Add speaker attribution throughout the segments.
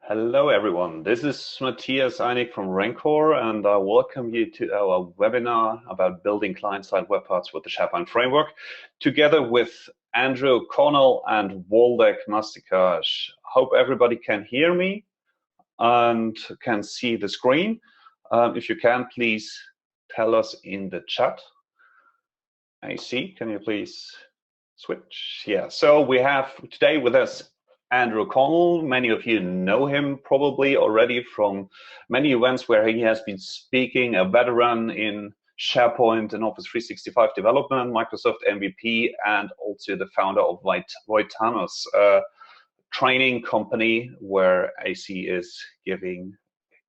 Speaker 1: Hello, everyone. This is Matthias Einig from Rencore, and I welcome you to our webinar about building client-side web parts with the SharePoint Framework, together with Andrew Connell and Waldek Mastykarz. Hope everybody can hear me and can see the screen. If you can, please tell us in the chat. I see. Can you please switch? Yeah. So we have today with us Andrew Connell. Many of you know him probably already from many events where he has been speaking, a veteran in SharePoint and Office 365 development, Microsoft MVP, and also the founder of Voitanos, a training company where AC is giving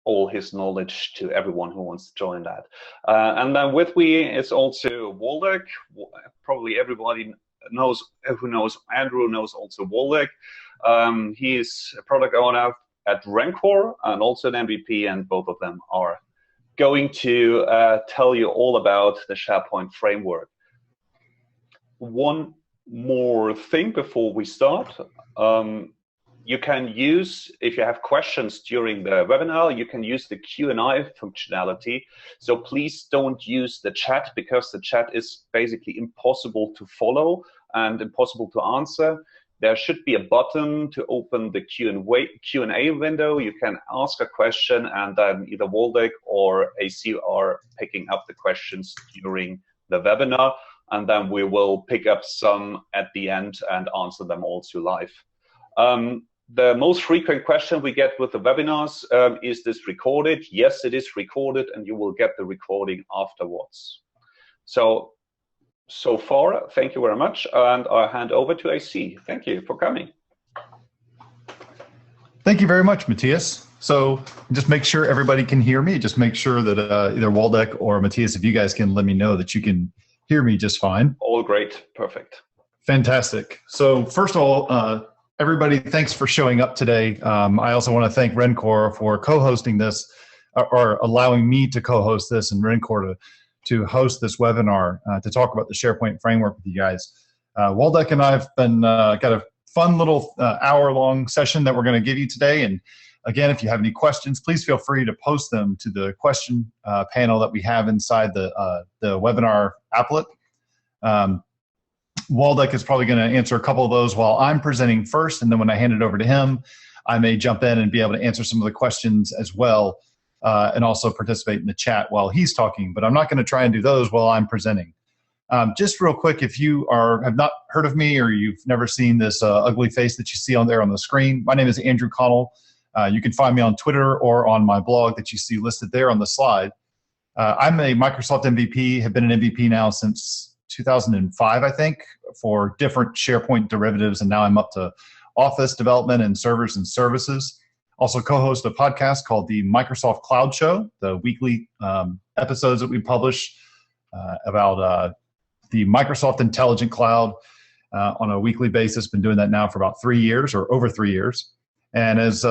Speaker 1: all his knowledge to everyone who wants to join that. And then with me is also Waldek. Probably everybody who knows Andrew knows also Waldek. He is a product owner at Rencore and also an MVP, and both of them are going to tell you all about the SharePoint framework. One more thing before we start. You can use, if you have questions during the webinar, you can use the Q&A functionality. So please don't use the chat, because the chat is basically impossible to follow and impossible to answer. There should be a button to open the Q&A window. You can ask a question, and then either Waldek or AC are picking up the questions during the webinar, and then we will pick up some at the end and answer them also live. The most frequent question we get with the webinars, is this recorded? Yes, it is recorded, and you will get the recording afterwards. So far, thank you very much, and I'll hand over to AC. Thank you for coming.
Speaker 2: Thank you very much, Matthias. So just make sure everybody can hear me. Just make sure that either Waldek or Matthias, if you guys can let me know that you can hear me just fine.
Speaker 1: All great. Perfect.
Speaker 2: Fantastic. So first of all, everybody, thanks for showing up today. I also want to thank Rencore for co-hosting this, or allowing me to co-host this, and Rencore to host this webinar to talk about the SharePoint framework with you guys. Waldek and I have been got a fun little hour-long session that we're going to give you today. And again, if you have any questions, please feel free to post them to the question panel that we have inside the webinar applet. Waldek is probably going to answer a couple of those while I'm presenting first, and then when I hand it over to him, I may jump in and be able to answer some of the questions as well, and also participate in the chat while he's talking, but I'm not going to try and do those while I'm presenting. Just real quick, if you have not heard of me, or you've never seen this ugly face that you see on there on the screen, my name is Andrew Connell. You can find me on Twitter or on my blog that you see listed there on the slide. I'm a Microsoft MVP, have been an MVP now since 2005, I think, for different SharePoint derivatives, and now I'm up to Office development and servers and services. Also co-host a podcast called the Microsoft Cloud Show, the weekly episodes that we publish about the Microsoft Intelligent Cloud on a weekly basis. Been doing that now for about 3 years, or over 3 years. And as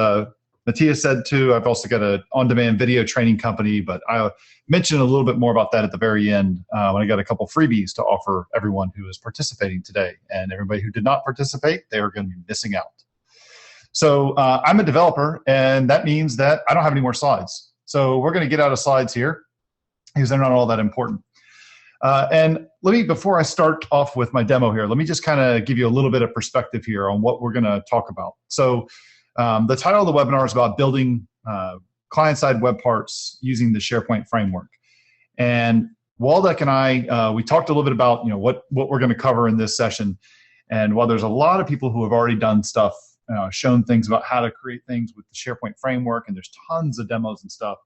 Speaker 2: Matthias said too, I've also got an on-demand video training company, but I'll mention a little bit more about that at the very end when I got a couple freebies to offer everyone who is participating today. And everybody who did not participate, they are going to be missing out. So I'm a developer, and that means that I don't have any more slides. So we're going to get out of slides here, because they're not all that important. And before I start off with my demo here, let me just kind of give you a little bit of perspective here on what we're going to talk about. So the title of the webinar is about building client-side web parts using the SharePoint framework. And Waldek and I, we talked a little bit about what we're going to cover in this session. And while there's a lot of people who have already done stuff, shown things about how to create things with the SharePoint framework, and there's tons of demos and stuff,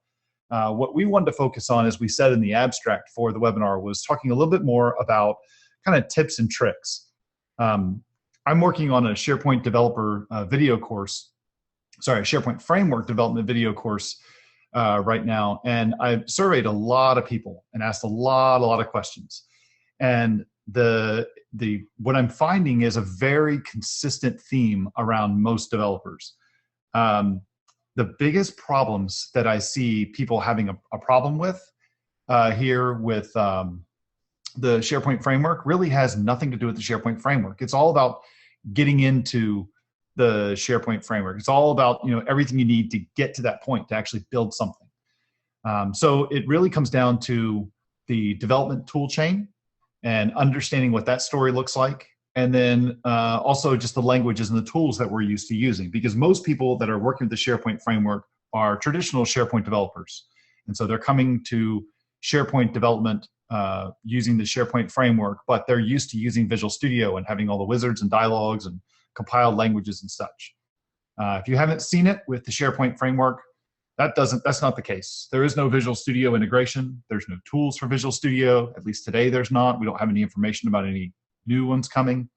Speaker 2: what we wanted to focus on, as we said in the abstract for the webinar, was talking a little bit more about kind of tips and tricks. I'm working on a SharePoint developer video course, SharePoint framework development video course right now, and I've surveyed a lot of people and asked a lot of questions. And what I'm finding is a very consistent theme around most developers. The biggest problems that I see people having a problem with here with the SharePoint framework really has nothing to do with the SharePoint framework. It's all about getting into the SharePoint framework. It's all about, everything you need to get to that point to actually build something. So it really comes down to the development tool chain and understanding what that story looks like. And then also just the languages and the tools that we're used to using, because most people that are working with the SharePoint framework are traditional SharePoint developers. And so they're coming to SharePoint development using the SharePoint framework, but they're used to using Visual Studio and having all the wizards and dialogues and compiled languages and such. If you haven't seen it with the SharePoint framework, that's not the case. There is no Visual Studio integration. There's no tools for Visual Studio. At least today there's not. We don't have any information about any new ones coming.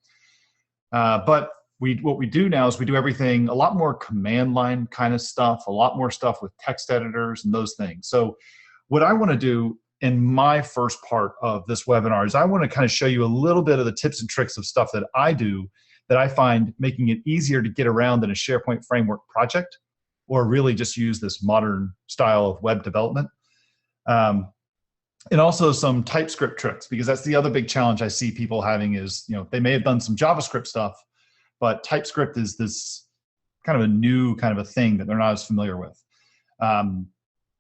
Speaker 2: But what we do now is we do everything a lot more command line kind of stuff, a lot more stuff with text editors and those things. So what I want to do in my first part of this webinar is I want to kind of show you a little bit of the tips and tricks of stuff that I do that I find making it easier to get around in a SharePoint framework project, or really just use this modern style of web development. And also some TypeScript tricks, because that's the other big challenge I see people having is, they may have done some JavaScript stuff, but TypeScript is this kind of a new kind of a thing that they're not as familiar with.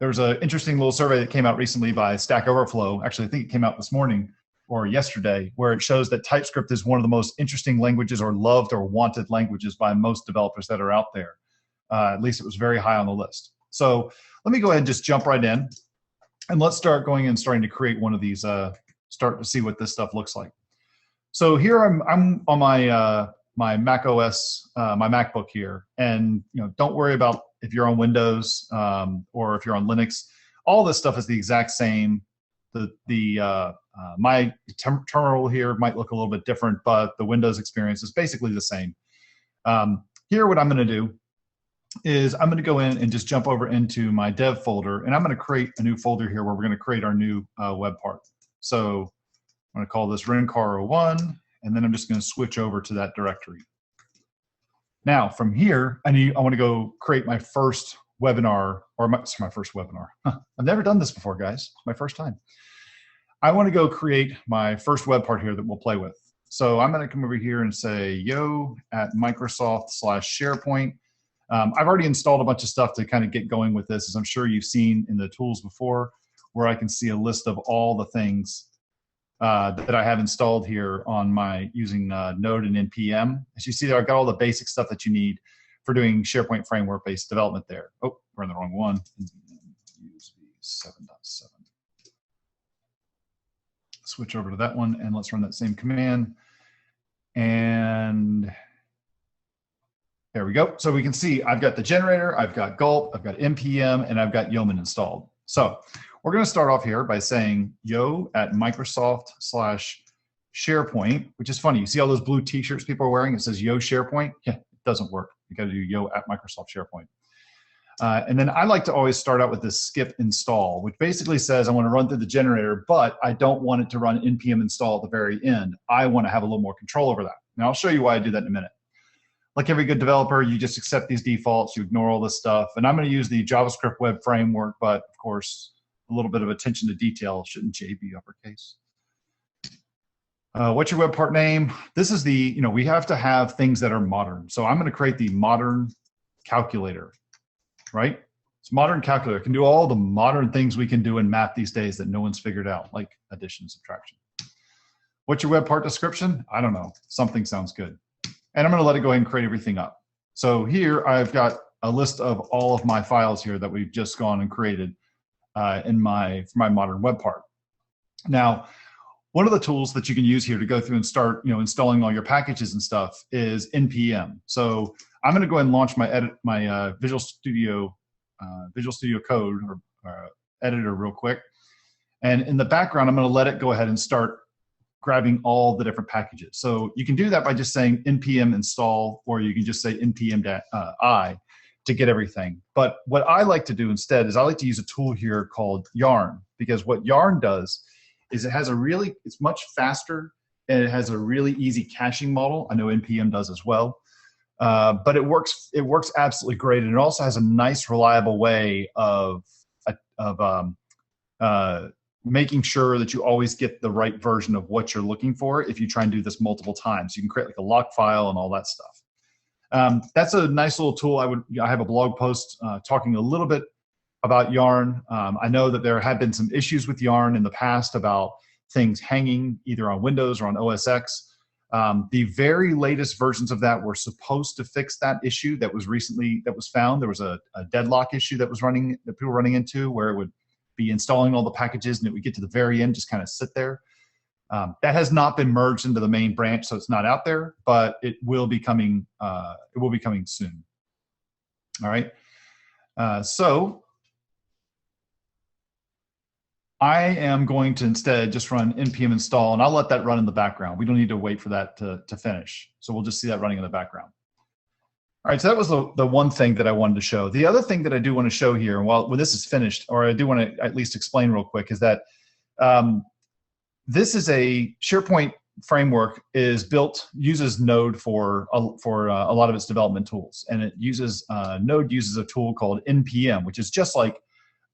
Speaker 2: There's an interesting little survey that came out recently by Stack Overflow. Actually, I think it came out this morning or yesterday, where it shows that TypeScript is one of the most interesting languages or loved or wanted languages by most developers that are out there. At least it was very high on the list. So let me go ahead and just jump right in. And let's start going and starting to create one of these, start to see what this stuff looks like. So here I'm on my Mac OS, my MacBook here. And don't worry about if you're on Windows or if you're on Linux. All this stuff is the exact same. My terminal here might look a little bit different, but the Windows experience is basically the same. Here, what I'm going to do is I'm going to go in and just jump over into my dev folder, and I'm going to create a new folder here where we're going to create our new web part. So I'm going to call this Rencore 01, and then I'm just going to switch over to that directory. Now, from here, I want to go create my first webinar, or my first webinar. I've never done this before, guys. It's my first time. I want to go create my first web part here that we'll play with. So I'm going to come over here and say yo at Microsoft/SharePoint. I've already installed a bunch of stuff to kind of get going with this, as I'm sure you've seen in the tools before, where I can see a list of all the things that I have installed here on my using Node and NPM. As you see there, I've got all the basic stuff that you need for doing SharePoint framework-based development there. Oh, we're in the wrong one. Use 7.7. Switch over to that one, and let's run that same command. And there we go. So we can see I've got the generator, I've got Gulp, I've got NPM, and I've got Yeoman installed. So we're going to start off here by saying yo at Microsoft/SharePoint, which is funny. You see all those blue t-shirts people are wearing? It says yo SharePoint. Yeah, it doesn't work. You got to do yo at Microsoft SharePoint. And then I like to always start out with this skip install, which basically says I want to run through the generator, but I don't want it to run npm install at the very end. I want to have a little more control over that. Now I'll show you why I do that in a minute. Like every good developer, you just accept these defaults, you ignore all this stuff. And I'm going to use the JavaScript web framework, but of course, a little bit of attention to detail. Shouldn't J be uppercase? What's your web part name? This is the, we have to have things that are modern. So I'm going to create the modern calculator, right? It's modern calculator. It can do all the modern things we can do in math these days that no one's figured out, like addition, subtraction. What's your web part description? I don't know. Something sounds good. And I'm going to let it go ahead and create everything up. So here I've got a list of all of my files here that we've just gone and created for my modern web part. Now, one of the tools that you can use here to go through and start, installing all your packages and stuff is npm. So I'm going to go ahead and launch my Visual Studio Code or editor real quick. And in the background, I'm going to let it go ahead and start grabbing all the different packages. So you can do that by just saying npm install, or you can just say npm I to get everything. But what I like to do instead is I like to use a tool here called Yarn, because what Yarn does is it's much faster, and it has a really easy caching model. I know npm does as well. But it works absolutely great, and it also has a nice, reliable way of making sure that you always get the right version of what you're looking for if you try and do this multiple times. You can create like a lock file and all that stuff. That's a nice little tool. I have a blog post talking a little bit about Yarn. I know that there have been some issues with Yarn in the past about things hanging either on Windows or on OS X. The very latest versions of that were supposed to fix that issue that was found. There was a deadlock issue that people were running into, where it would be installing all the packages and it would get to the very end, just kind of sit there. That has not been merged into the main branch, so it's not out there, but it will be coming. It will be coming soon. All right. So I am going to instead just run npm install, and I'll let that run in the background. We don't need to wait for that to finish. So we'll just see that running in the background. All right, so that was the one thing that I wanted to show. The other thing that I do want to show here, and when this is finished, or I do want to at least explain real quick, is that this is a SharePoint framework uses Node for a lot of its development tools, and it uses Node uses a tool called npm, which is just like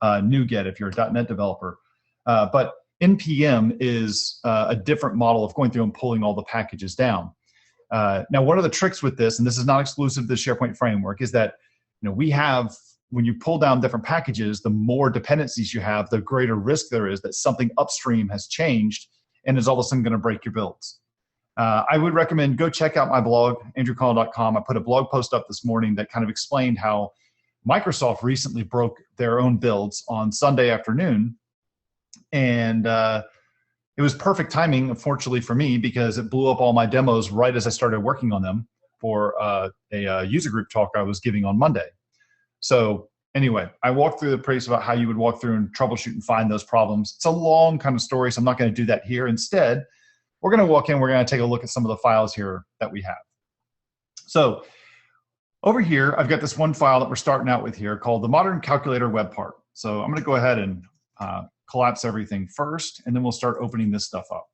Speaker 2: NuGet if you're a .NET developer. But npm is a different model of going through and pulling all the packages down. Now, one of the tricks with this, and this is not exclusive to the SharePoint framework, is that when you pull down different packages, the more dependencies you have, the greater risk there is that something upstream has changed and is all of a sudden going to break your builds. I would recommend go check out my blog, andrewconnell.com. I put a blog post up this morning that kind of explained how Microsoft recently broke their own builds on Sunday afternoon. And it was perfect timing, unfortunately for me, because it blew up all my demos right as I started working on them for a user group talk I was giving on Monday. So anyway, I walked through the process about how you would walk through and troubleshoot and find those problems. It's a long kind of story, so I'm not going to do that here. Instead, we're going to walk in, we're going to take a look at some of the files here that we have. So over here, I've got this one file that we're starting out with here called the Modern Calculator Webpart. So I'm going to go ahead and collapse everything first, and then we'll start opening this stuff up.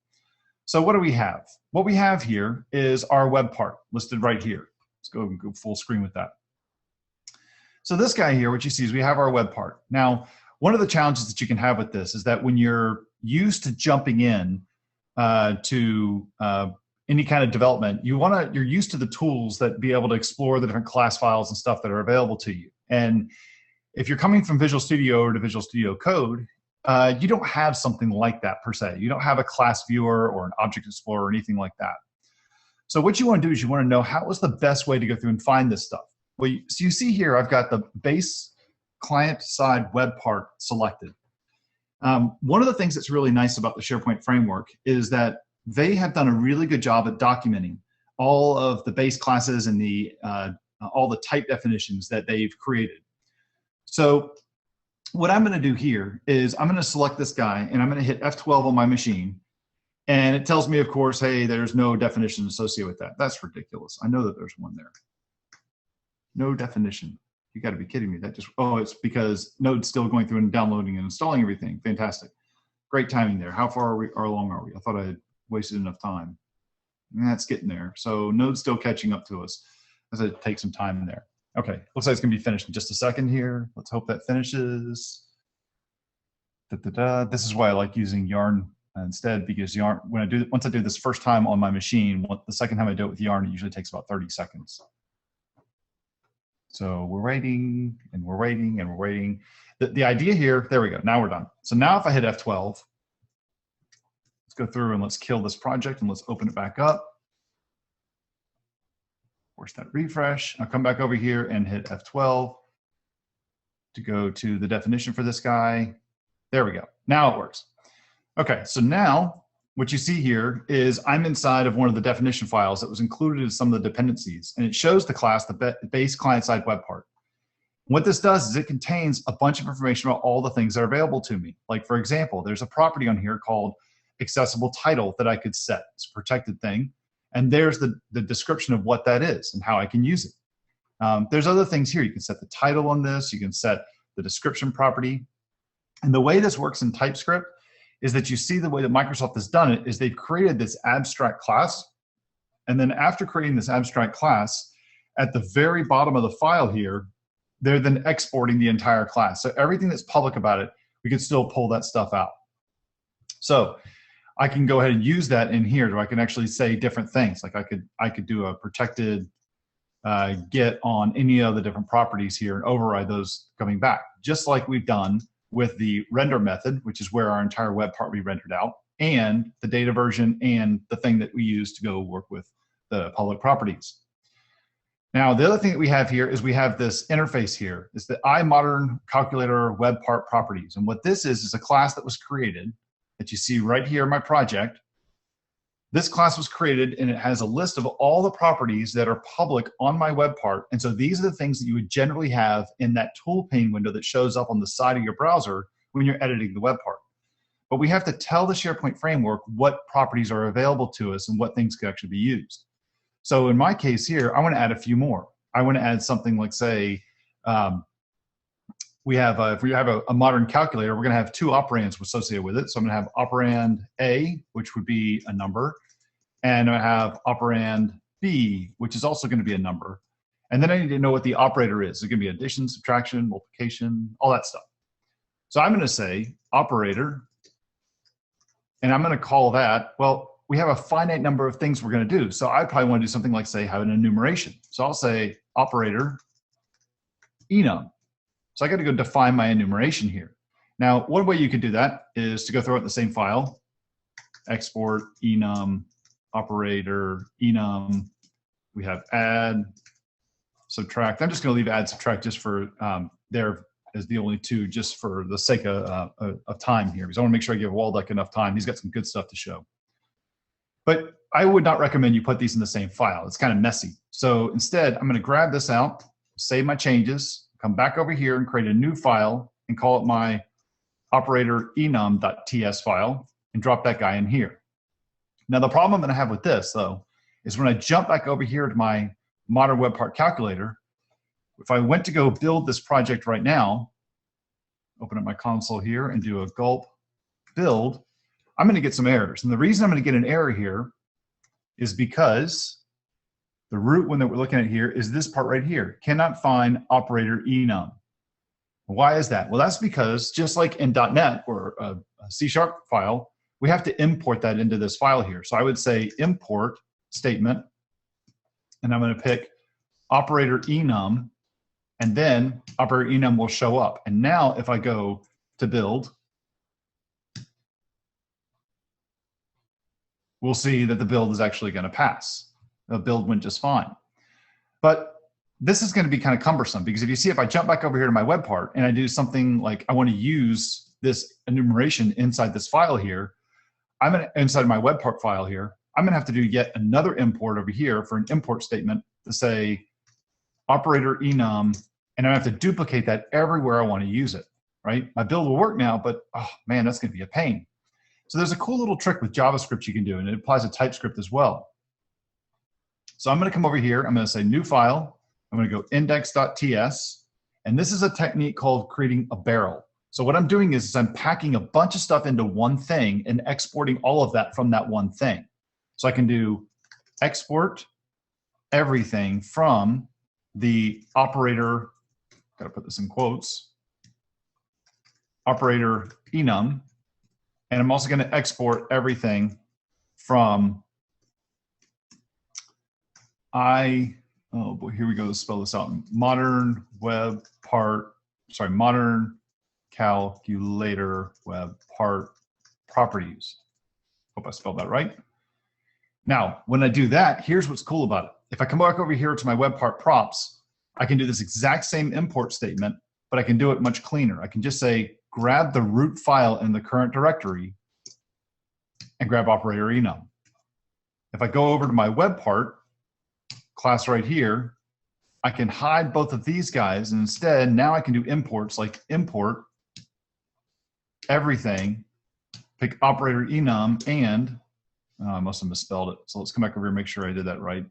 Speaker 2: So what do we have? What we have here is our Webpart listed right here. Let's go and go full screen with that. So this guy here, what you see is we have our Webpart. Now, one of the challenges that you can have with this is that when you're used to jumping in to any kind of development, you're used to the tools that be able to explore the different class files and stuff that are available to you. And if you're coming from Visual Studio or to Visual Studio Code, you don't have something like that per se. You don't have a class viewer or an object explorer or anything like that. So what you want to do is you want to know how is the best way to go through and find this stuff. Well, so you see here, I've got the base client-side Webpart selected. One of the things that's really nice about the SharePoint framework is that they have done a really good job at documenting all of the base classes and all the type definitions that they've created. So what I'm going to do here is I'm going to select this guy, and I'm going to hit F12 on my machine. And it tells me, of course, hey, there's no definition associated with that. That's ridiculous. I know that there's one there. No definition. You got to be kidding me. It's because Node's still going through and downloading and installing everything. Fantastic. Great timing there. How far along are we? I thought I had wasted enough time. That's getting there. So Node's still catching up to us as it takes some time in there. Okay, looks like it's gonna be finished in just a second here. Let's hope that finishes. This is why I like using Yarn instead, because Yarn, once I do this first time on my machine, the second time I do it with Yarn, it usually takes about 30 seconds. So we're waiting and we're waiting and we're waiting. The idea here, there we go, now we're done. So now if I hit F12, let's go through and let's kill this project and let's open it back up. Force that refresh. I'll come back over here and hit F12 to go to the definition for this guy. There we go. Now it works. Okay, so now what you see here is I'm inside of one of the definition files that was included in some of the dependencies, and it shows the class, the base client-side Webpart. What this does is it contains a bunch of information about all the things that are available to me. Like, for example, there's a property on here called accessible title that I could set. It's a protected thing. And there's the description of what that is and how I can use it. There's other things here. You can set the title on this. You can set the description property. And the way this works in TypeScript is that you see the way that Microsoft has done it is they've created this abstract class. And then after creating this abstract class, at the very bottom of the file here, they're then exporting the entire class. So everything that's public about it, we can still pull that stuff out. So I can go ahead and use that in here, so I can actually say different things. Like I could do a protected get on any of the different properties here and override those coming back, just like we've done with the render method, which is where our entire web part will be rendered out, and the data version and the thing that we use to go work with the public properties. Now, the other thing that we have here is we have this interface here. It's the iModern Calculator web part properties. And what this is a class that was created that you see right here in my project. This class was created and it has a list of all the properties that are public on my web part. And so these are the things that you would generally have in that tool pane window that shows up on the side of your browser when you're editing the web part. But we have to tell the SharePoint framework what properties are available to us and what things could actually be used. So in my case here, I want to add a few more. I want to add something like, say, if we have a modern calculator, we're going to have two operands associated with it. So I'm going to have operand A, which would be a number, and I have operand B, which is also going to be a number. And then I need to know what the operator is. It's going to be addition, subtraction, multiplication, all that stuff. So I'm going to say operator, and I'm going to call that, well, we have a finite number of things we're going to do. So I probably want to do something like, say, have an enumeration. So I'll say operator enum. So I got to go define my enumeration here. Now, one way you could do that is to go throw it in the same file, export enum, operator enum. We have add, subtract. I'm just going to leave add, subtract just for there as the only two, just for the sake of time here, because I want to make sure I give Waldek enough time. He's got some good stuff to show. But I would not recommend you put these in the same file. It's kind of messy. So instead, I'm going to grab this out, save my changes, come back over here and create a new file and call it my operator enum.ts file and drop that guy in here. Now, the problem I'm going to have with this, though, is when I jump back over here to my modern web part calculator, if I went to go build this project right now, open up my console here and do a gulp build, I'm going to get some errors. And the reason I'm going to get an error here is because the root one that we're looking at here is this part right here, cannot find operator enum. Why is that? Well, that's because just like in .NET or a C# file, we have to import that into this file here. So I would say import statement, and I'm going to pick operator enum, and then operator enum will show up. And now if I go to build, we'll see that the build is actually going to pass. The build went just fine. But this is going to be kind of cumbersome because if you see, if I jump back over here to my web part and I do something like I want to use this enumeration inside this file here, inside my web part file here, I'm going to have to do yet another import over here for an import statement to say operator enum, and I have to duplicate that everywhere I want to use it, right? My build will work now, but oh man, that's going to be a pain. So there's a cool little trick with JavaScript you can do, and it applies to TypeScript as well. So I'm going to come over here. I'm going to say new file. I'm going to go index.ts. And this is a technique called creating a barrel. So what I'm doing is I'm packing a bunch of stuff into one thing and exporting all of that from that one thing. So I can do export everything from the operator, got to put this in quotes, operator enum. And I'm also going to export everything from oh boy, here we go, let's spell this out. Modern web part, sorry, modern calculator web part properties. Hope I spelled that right. Now, when I do that, here's what's cool about it. If I come back over here to my web part props, I can do this exact same import statement, but I can do it much cleaner. I can just say, grab the root file in the current directory and grab operator enum. If I go over to my web part class right here, I can hide both of these guys, and instead now I can do imports like import everything, pick operator enum, and I must have misspelled it. So let's come back over here and make sure I did that right.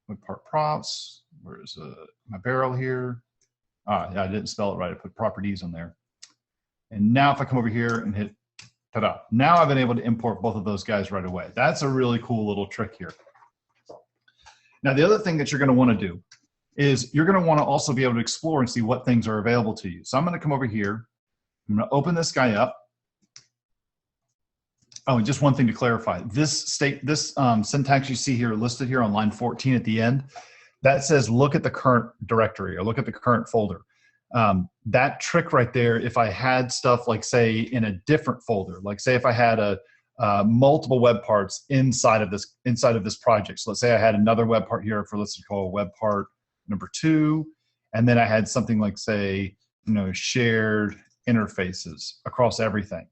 Speaker 2: Web part props, where's my barrel here? Yeah, I didn't spell it right. I put properties on there. And now if I come over here and hit ta-da, now I've been able to import both of those guys right away. That's a really cool little trick here. Now, the other thing that you're going to want to do is you're going to want to also be able to explore and see what things are available to you. So I'm going to come over here. I'm going to open this guy up. Oh, and just one thing to clarify. This syntax you see here listed here on line 14 at the end, that says look at the current directory or look at the current folder. That trick right there, if I had stuff like, say, in a different folder, like say if I had multiple web parts inside of this project. So let's say I had another web part here for, let's call web part number 2, and then I had something like, say, shared interfaces across everything.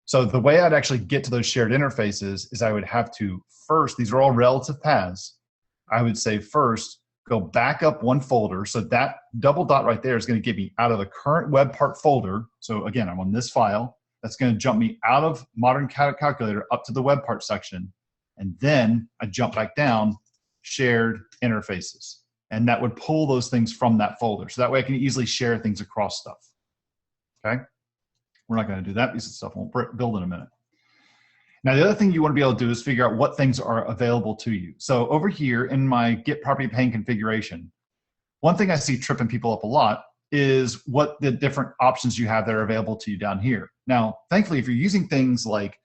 Speaker 2: So the way I'd actually get to those shared interfaces is I would have to first, these are all relative paths, I would say first, go back up one folder. So that double dot right there is going to get me out of the current web part folder. So again, I'm on this file. That's going to jump me out of Modern Calculator up to the web part section. And then I jump back down, shared interfaces. And that would pull those things from that folder. So that way I can easily share things across stuff. Okay? We're not going to do that piece of stuff. We'll build in a minute. Now, the other thing you want to be able to do is figure out what things are available to you. So over here in my Get Property Pane configuration, one thing I see tripping people up a lot is what the different options you have that are available to you down here. Now, thankfully, if you're using things like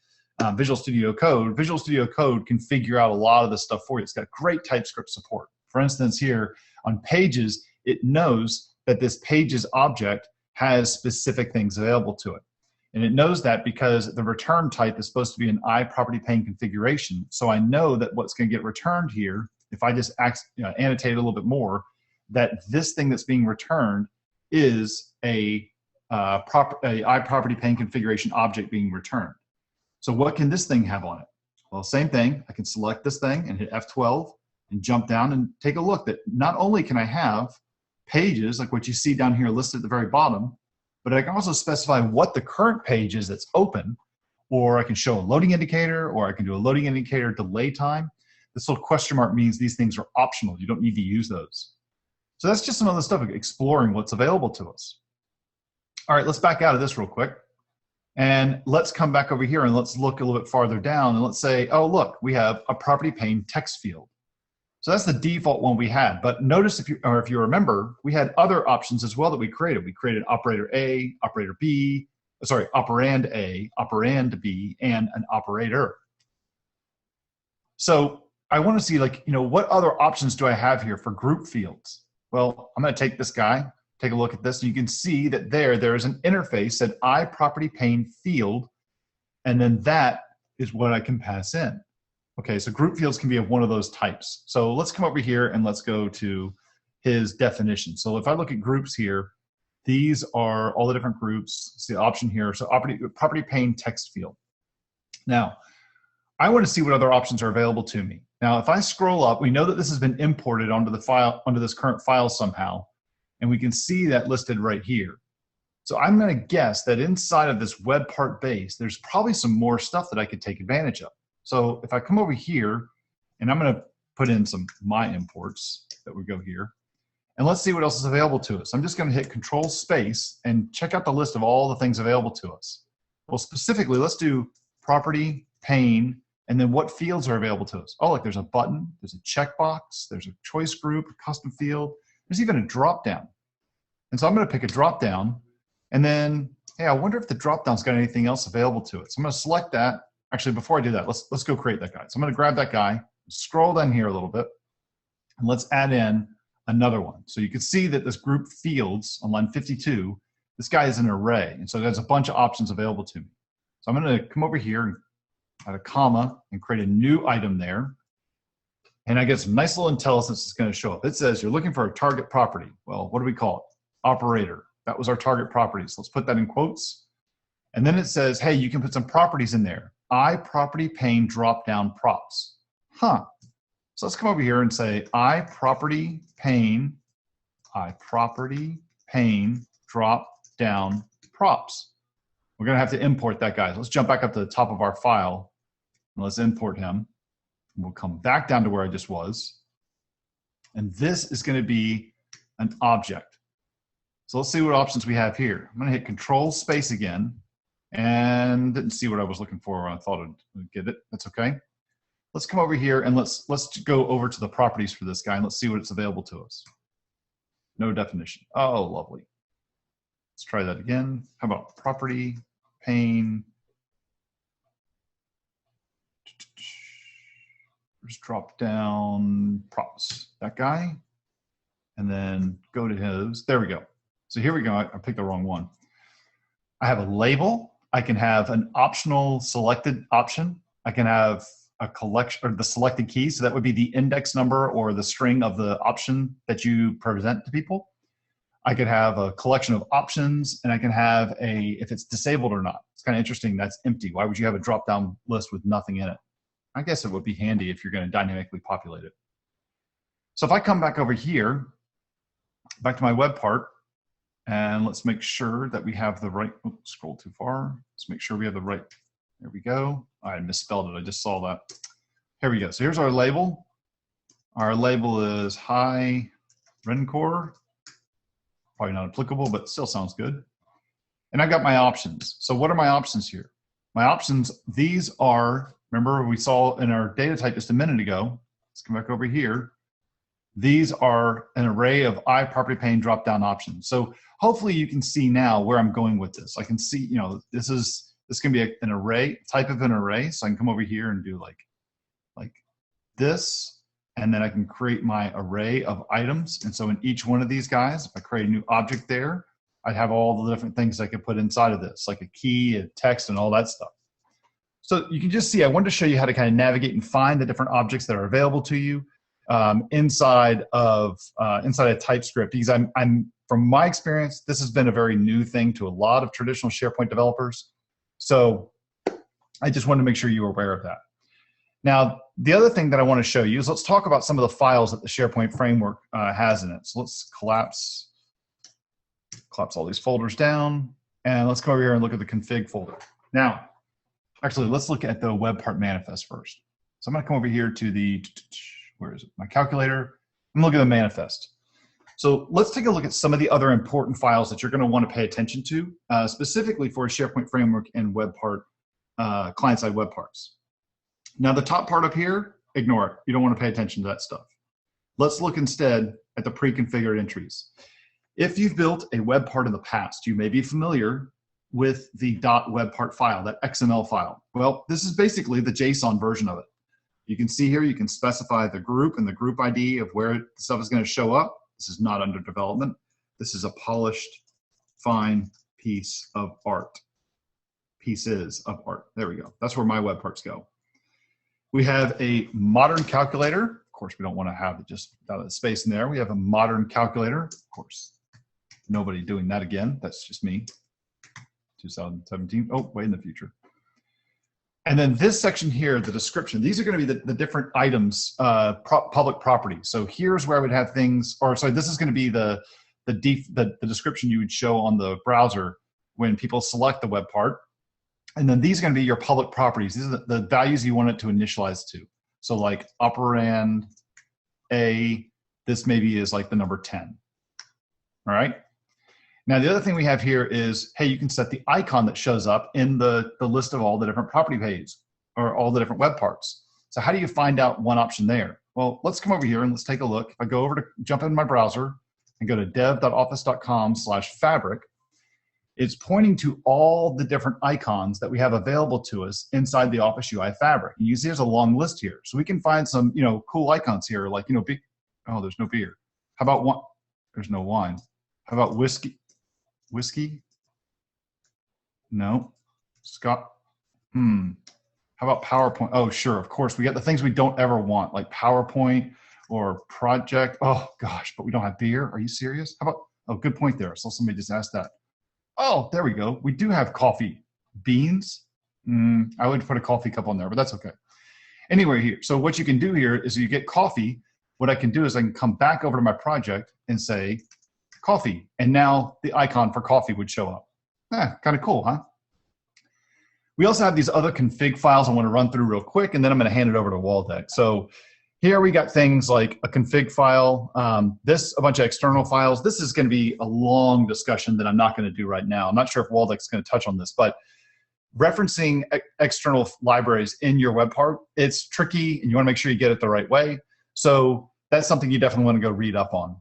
Speaker 2: Visual Studio Code can figure out a lot of this stuff for you. It's got great TypeScript support. For instance, here on Pages, it knows that this Pages object has specific things available to it. And it knows that because the return type is supposed to be an iPropertyPane configuration. So I know that what's going to get returned here, if I just annotate a little bit more, that this thing that's being returned is a iPropertyPane configuration object being returned. So what can this thing have on it? Well, same thing. I can select this thing and hit F12 and jump down and take a look that not only can I have pages like what you see down here listed at the very bottom, but I can also specify what the current page is that's open, or I can show a loading indicator, or I can do a loading indicator delay time. This little question mark means these things are optional. You don't need to use those. So that's just some of the stuff, exploring what's available to us. All right, let's back out of this real quick. And let's come back over here and let's look a little bit farther down and let's say, oh, look, we have a property pane text field. So that's the default one we had. But notice if you remember, we had other options as well that we created. We created operator A, operator B, sorry, operand A, operand B, and an operator. So I want to see, like, what other options do I have here for group fields? Well, I'm going to take this guy, take a look at this. And you can see that there is an interface that iPropertyPane field, and then that is what I can pass in. Okay, so group fields can be of one of those types. So let's come over here and let's go to his definition. So if I look at groups here, these are all the different groups. It's the option here. So property pane text field. Now, I want to see what other options are available to me. Now, if I scroll up, we know that this has been imported onto the file, onto this current file somehow, and we can see that listed right here. So I'm going to guess that inside of this web part base, there's probably some more stuff that I could take advantage of. So if I come over here, and I'm going to put in some my imports that would go here, and let's see what else is available to us. I'm just going to hit Control Space and check out the list of all the things available to us. Well, specifically, let's do property, pane, and then what fields are available to us. Oh, look, there's a button, there's a checkbox, there's a choice group, a custom field, there's even a drop down. And so I'm going to pick a drop down, and then, hey, I wonder if the drop down's got anything else available to it. So I'm going to select that. Actually, before I do that, let's go create that guy. So I'm going to grab that guy, scroll down here a little bit, and let's add in another one. So you can see that this group fields on line 52, this guy is an array, and so there's a bunch of options available to me. So I'm going to come over here and add a comma and create a new item there, and I get some nice little intelligence that's going to show up. It says you're looking for a target property. Well, what do we call it? Operator. That was our target property. So let's put that in quotes. And then it says, hey, you can put some properties in there. iPropertyPane drop-down props. So let's come over here and say iPropertyPane drop-down props. We're going to have to import that guy. Let's jump back up to the top of our file and let's import him. We'll come back down to where I just was. And this is going to be an object. So let's see what options we have here. I'm going to hit Control Space again. And didn't see what I was looking for when I thought I'd get it. That's okay. Let's come over here and let's go over to the properties for this guy and let's see what it's available to us. No definition. Oh, lovely. Let's try that again. How about property, pane? Just drop down props. That guy. and then go to his. There we go. So here we go. I picked the wrong one. I have a label. I can have an optional selected option. I can have a collection, or the selected key. So that would be the index number or the string of the option that you present to people. I could have a collection of options, and I can have if it's disabled or not. It's kind of interesting. That's empty. Why would you have a drop-down list with nothing in it? I guess it would be handy if you're going to dynamically populate it. So if I come back over here, back to my web part, and let's make sure that we have the right, oops, scroll too far. Let's make sure we have the right, there we go. I misspelled it, I just saw that. Here we go, so here's our label. Our label is Hi Rencore. Probably not applicable, but still sounds good. And I've got my options. So what are my options here? My options, these are, remember we saw in our data type just a minute ago. Let's come back over here. These are an array of iPropertyPane drop-down options. So hopefully you can see now where I'm going with this. I can see, you know, this can be an array, type of an array. So I can come over here and do like this, and then I can create my array of items. And so in each one of these guys, if I create a new object there, I'd have all the different things I could put inside of this, like a key, a text, and all that stuff. So you can just see, I wanted to show you how to kind of navigate and find the different objects that are available to you inside of TypeScript. Because I'm from my experience, this has been a very new thing to a lot of traditional SharePoint developers. So I just wanted to make sure you were aware of that. Now, the other thing that I want to show you is let's talk about some of the files that the SharePoint framework has in it. So let's collapse all these folders down, and let's come over here and look at the config folder. Now, actually, let's look at the Webpart manifest first. So I'm going to come over here to the, where is it? My calculator. I'm going to look at the manifest. So let's take a look at some of the other important files that you're going to want to pay attention to, specifically for SharePoint Framework and Webpart, client-side web parts. Now, the top part up here, ignore it. You don't want to pay attention to that stuff. Let's look instead at the pre-configured entries. If you've built a web part in the past, you may be familiar with the .webpart file, that XML file. Well, this is basically the JSON version of it. You can see here, you can specify the group and the group ID of where the stuff is going to show up. This is not under development. This is a polished, fine piece of art. Pieces of art. There we go. That's where my web parts go. We have a modern calculator. Of course, we don't want to have just without a space in there. We have a modern calculator. Of course, nobody doing that again. That's just me. 2017. Oh, way in the future. And then this section here, the description. These are going to be the different items, public property. So here's where I would have things, or sorry, this is going to be the description you would show on the browser when people select the web part. And then these are going to be your public properties. These are the values you want it to initialize to. So like operand A, this maybe is like the number 10. All right. Now, the other thing we have here is, hey, you can set the icon that shows up in the list of all the different property pages or all the different web parts. So how do you find out one option there? Well, let's come over here and let's take a look. If I go over to jump in my browser and go to dev.office.com/fabric, it's pointing to all the different icons that we have available to us inside the Office UI fabric. And you see there's a long list here. So we can find some, cool icons here, like, oh, there's no beer. How about one? There's no wine. How about whiskey? Whiskey? No. Scott? How about PowerPoint? Oh, sure, of course. We got the things we don't ever want, like PowerPoint or project. Oh, gosh, but we don't have beer. Are you serious? How about, oh, good point there. So somebody just asked that. Oh, there we go. We do have coffee. Beans? I would put a coffee cup on there, but that's okay. Anyway, here. So what you can do here is you get coffee. What I can do is I can come back over to my project and say coffee. And now the icon for coffee would show up. Kind of cool, huh? We also have these other config files I want to run through real quick, and then I'm going to hand it over to Waldek. So here we got things like a config file, a bunch of external files. This is going to be a long discussion that I'm not going to do right now. I'm not sure if Waldek's going to touch on this, but referencing external libraries in your web part, it's tricky, and you want to make sure you get it the right way. So that's something you definitely want to go read up on.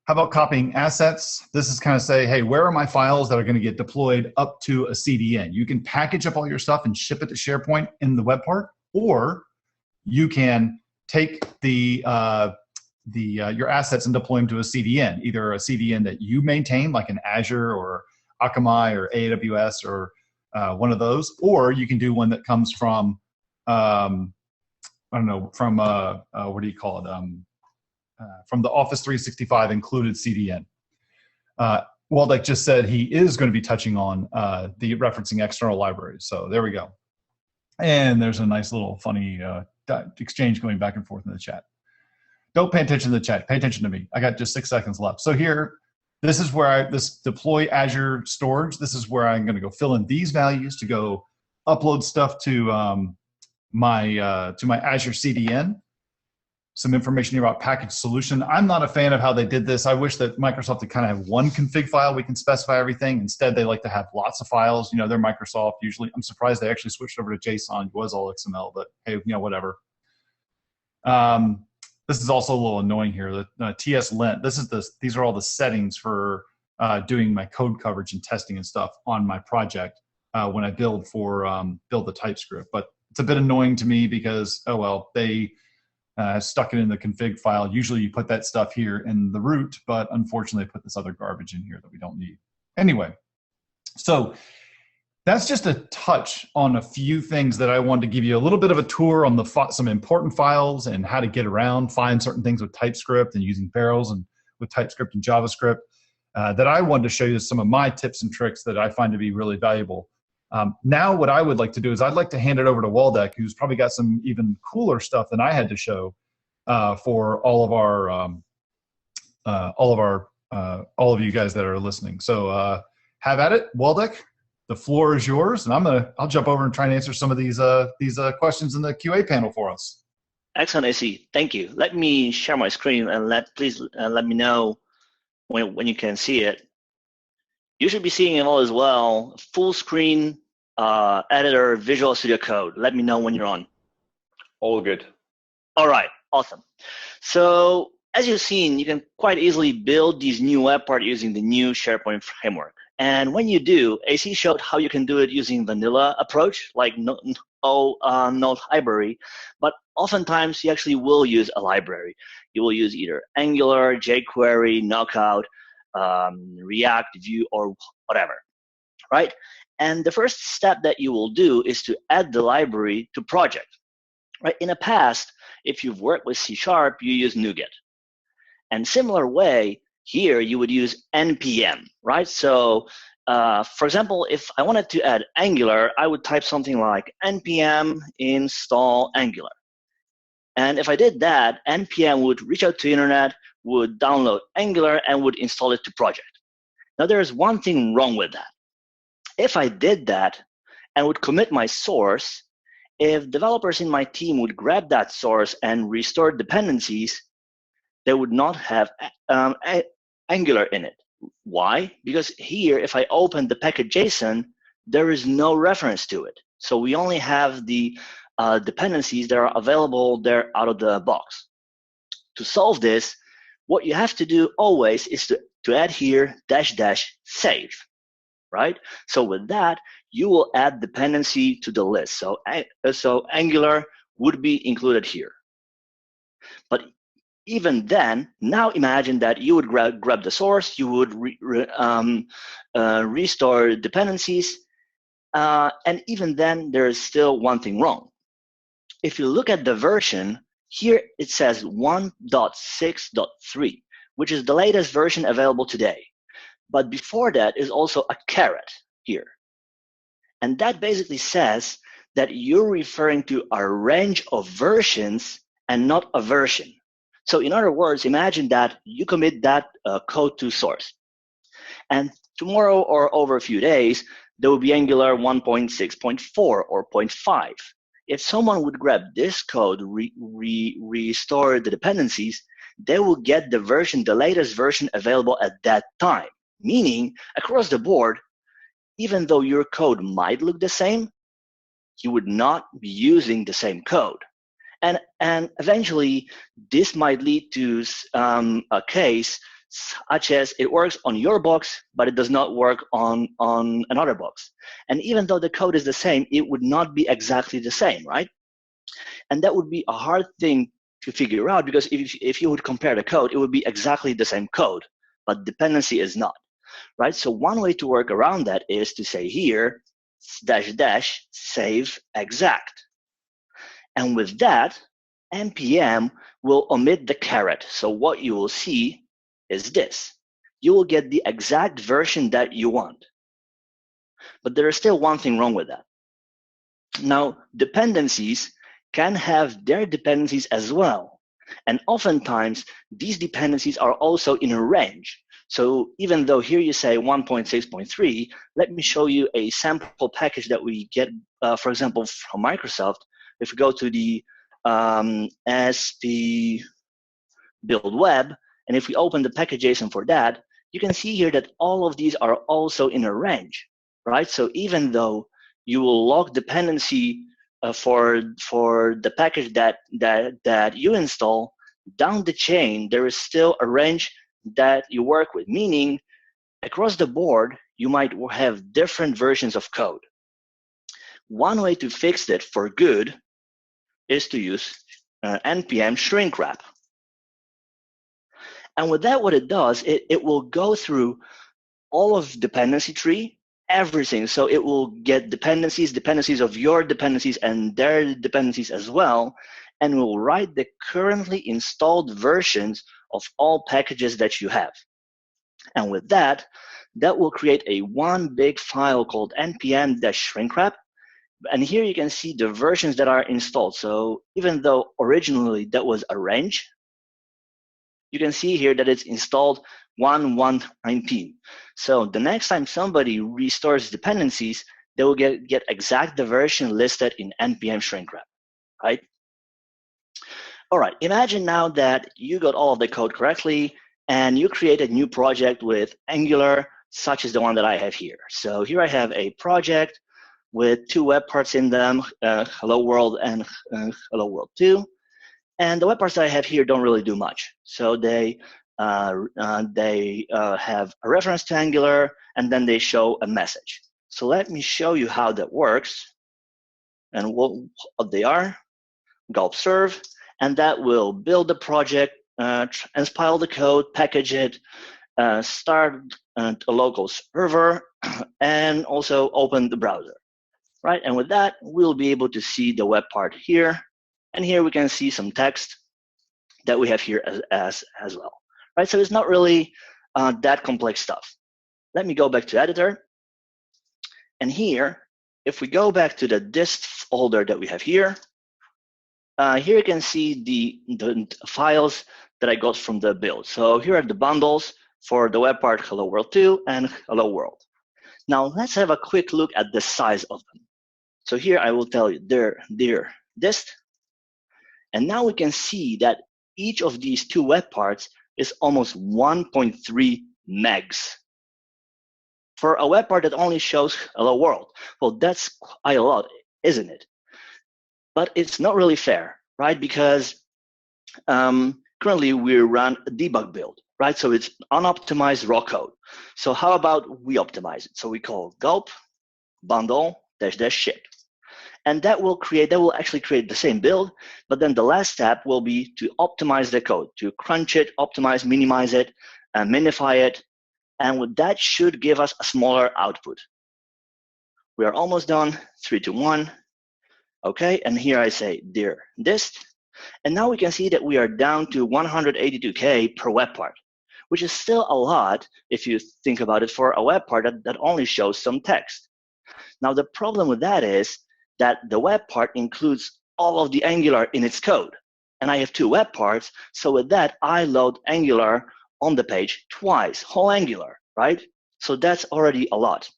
Speaker 2: How about copying assets? This is kind of say, hey, where are my files that are going to get deployed up to a CDN? You can package up all your stuff and ship it to SharePoint in the web part, or you can take the your assets and deploy them to a CDN, either a CDN that you maintain, like an Azure or Akamai or AWS or one of those, or you can do one that comes from, I don't know, from what do you call it? From the Office 365 included CDN. Waldek just said he is going to be touching on the referencing external libraries. So there we go. And there's a nice little funny exchange going back and forth in the chat. Don't pay attention to the chat. Pay attention to me. I got just 6 seconds left. So here, this is where this deploy Azure storage. This is where I'm going to go fill in these values to go upload stuff to my Azure CDN. Some information here about package solution. I'm not a fan of how they did this. I wish that Microsoft would kind of have one config file. We can specify everything. Instead, they like to have lots of files. You know, they're Microsoft usually. I'm surprised they actually switched over to JSON. It was all XML, but hey, you know, whatever. This is also a little annoying here. The TS lent. These are all the settings for doing my code coverage and testing and stuff on my project when I build the TypeScript. But it's a bit annoying to me because, oh well, they stuck it in the config file. Usually you put that stuff here in the root, but unfortunately I put this other garbage in here that we don't need. Anyway, so that's just a touch on a few things that I wanted to give you a little bit of a tour on some important files and how to get around, find certain things with TypeScript and using barrels and with TypeScript and JavaScript that I wanted to show you some of my tips and tricks that I find to be really valuable. Now what I would like to do is I'd like to hand it over to Waldek, who's probably got some even cooler stuff than I had to show for all of you guys that are listening. So have at it, Waldek. The floor is yours, and I'll jump over and try and answer some of these questions in the QA panel for us.
Speaker 3: Excellent, AC. Thank you. Let me share my screen and please let me know when you can see it. You should be seeing it all as well. Full screen editor, Visual Studio Code. Let me know when you're on.
Speaker 1: All good.
Speaker 3: All right, awesome. So as you've seen, you can quite easily build these new Webpart using the new SharePoint framework. And when you do, AC showed how you can do it using vanilla approach, like no library, but oftentimes you actually will use a library. You will use either Angular, jQuery, Knockout, React, Vue, or whatever, right? And the first step that you will do is to add the library to project, right? In the past, if you've worked with C#, you use NuGet. And similar way, here you would use npm, right? So, for example, if I wanted to add Angular, I would type something like npm install Angular. And if I did that, npm would reach out to the internet, would download Angular, and would install it to project. Now, there's one thing wrong with that. If I did that and would commit my source, if developers in my team would grab that source and restore dependencies, they would not have Angular in it. Why? Because here, if I open the package.json, there is no reference to it. So we only have the dependencies that are available there out of the box. To solve this, what you have to do always is to add here --save, right? So with that, you will add dependency to the list. So Angular would be included here. But even then, now imagine that you would grab the source, you would restore dependencies, and even then, there is still one thing wrong. If you look at the version, here it says 1.6.3, which is the latest version available today. But before that is also a caret here. And that basically says that you're referring to a range of versions and not a version. So in other words, imagine that you commit that code to source. And tomorrow or over a few days, there will be Angular 1.6.4 or 0.5. If someone would grab this code, restore the dependencies, they will get the version, the latest version available at that time. Meaning, across the board, even though your code might look the same, you would not be using the same code. And eventually, this might lead to a case such as it works on your box, but it does not work on another box. And even though the code is the same, it would not be exactly the same, right? And that would be a hard thing figure out, because if you would compare the code, it would be exactly the same code, but dependency is not, right? So one way to work around that is to say here, -- save exact. And with that, npm will omit the caret. So what you will see is this. You will get the exact version that you want. But there is still one thing wrong with that. Now, dependencies can have their dependencies as well. And oftentimes, these dependencies are also in a range. So even though here you say 1.6.3, let me show you a sample package that we get, for example, from Microsoft. If we go to the SP build web, and if we open the package.json for that, you can see here that all of these are also in a range, right? So even though you will log dependency for the package that you install, down the chain, there is still a range that you work with, meaning across the board, you might have different versions of code. One way to fix that for good is to use npm shrink wrap. And with that, what it does, it will go through all of dependency tree, everything. So it will get dependencies of your dependencies and their dependencies as well, and will write the currently installed versions of all packages that you have. And with that, that will create a one big file called npm-shrinkwrap. And here you can see the versions that are installed. So even though originally that was a range, you can see here that it's installed 1.1.19. So the next time somebody restores dependencies, they will get exact the version listed in npm shrink wrap, right? All right, imagine now that you got all of the code correctly and you create a new project with Angular, such as the one that I have here. So here I have a project with two web parts in them, Hello World and Hello World 2. And the web parts that I have here don't really do much. So they have a reference to Angular, and then they show a message. So let me show you how that works and what they are. Gulp serve, and that will build the project, transpile the code, package it, start a local server, and also open the browser, right? And with that, we'll be able to see the web part here. And here we can see some text that we have here as well, right? So it's not really that complex stuff. Let me go back to editor. And here, if we go back to the dist folder that we have here, here you can see the files that I got from the build. So here are the bundles for the web part Hello World 2 and Hello World. Now let's have a quick look at the size of them. So here I will tell you they're dist. And now we can see that each of these two web parts is almost 1.3 megs. For a web part that only shows Hello World, well, that's quite a lot, isn't it? But it's not really fair, right? Because currently we run a debug build, right? So it's unoptimized raw code. So how about we optimize it? So we call gulp bundle -- ship. And that will actually create the same build, but then the last step will be to optimize the code, to crunch it, optimize, minimize it, and minify it. And with that should give us a smaller output. We are almost done, 3, 2, 1. Okay, and here I say dir dist. And now we can see that we are down to 182K per web part, which is still a lot if you think about it for a web part that only shows some text. Now the problem with that is that the web part includes all of the Angular in its code. And I have two web parts, so with that, I load Angular on the page twice, whole Angular, right? So that's already a lot.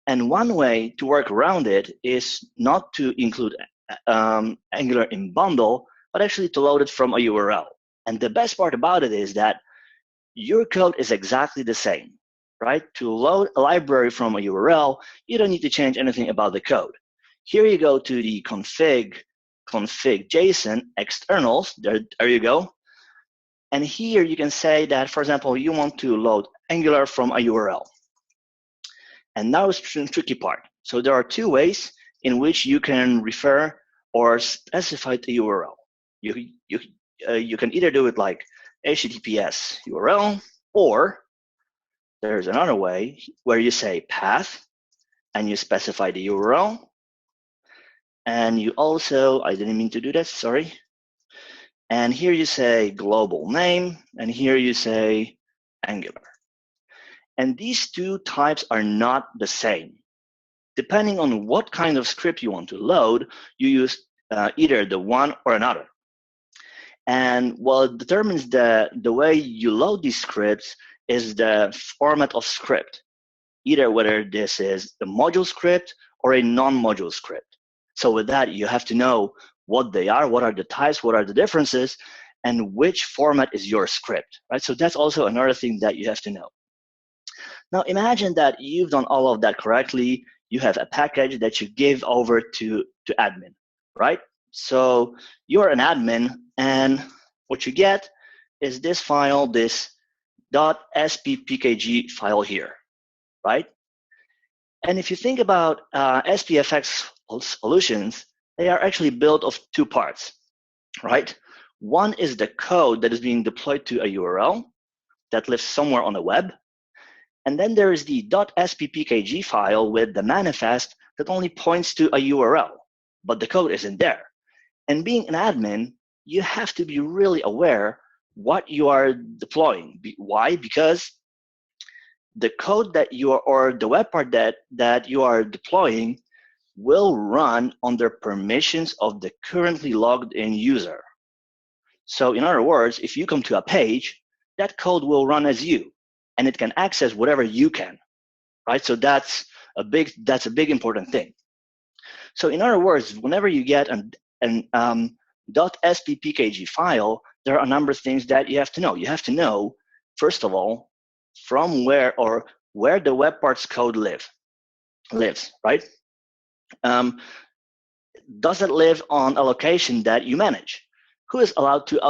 Speaker 3: And one way to work around it is not to include Angular in bundle, but actually to load it from a URL. And the best part about it is that your code is exactly the same. Right? To load a library from a URL, you don't need to change anything about the code. Here you go to the config JSON externals, there you go. And here you can say that, for example, you want to load Angular from a URL. And now it's the tricky part. So there are two ways in which you can refer or specify the URL. You can either do it like HTTPS URL, or there's another way where you say path and you specify the URL. And you also, I didn't mean to do that, sorry. And here you say global name, and here you say Angular. And these two types are not the same. Depending on what kind of script you want to load, you use either the one or another. And what determines the way you load these scripts is the format of script, either whether this is a module script or a non-module script. So with that, you have to know what they are, what are the types, what are the differences, and which format is your script, right? So that's also another thing that you have to know. Now imagine that you've done all of that correctly. You have a package that you give over to admin, right? So you're an admin, and what you get is this file, this .sppkg file here, right? And if you think about SPFX solutions, they are actually built of two parts, right? One is the code that is being deployed to a URL that lives somewhere on the web. And then there is the .sppkg file with the manifest that only points to a URL, but the code isn't there. And being an admin, you have to be really aware what you are deploying. Why? Because the code that you are, or the web part that you are deploying will run under permissions of the currently logged in user. So in other words, if you come to a page, that code will run as you, and it can access whatever you can, right? So that's a big important thing. So in other words, whenever you get an .sppkg file, there are a number of things that you have to know. You have to know, first of all, from where the web parts code lives, right? Does it live on a location that you manage? Who is allowed to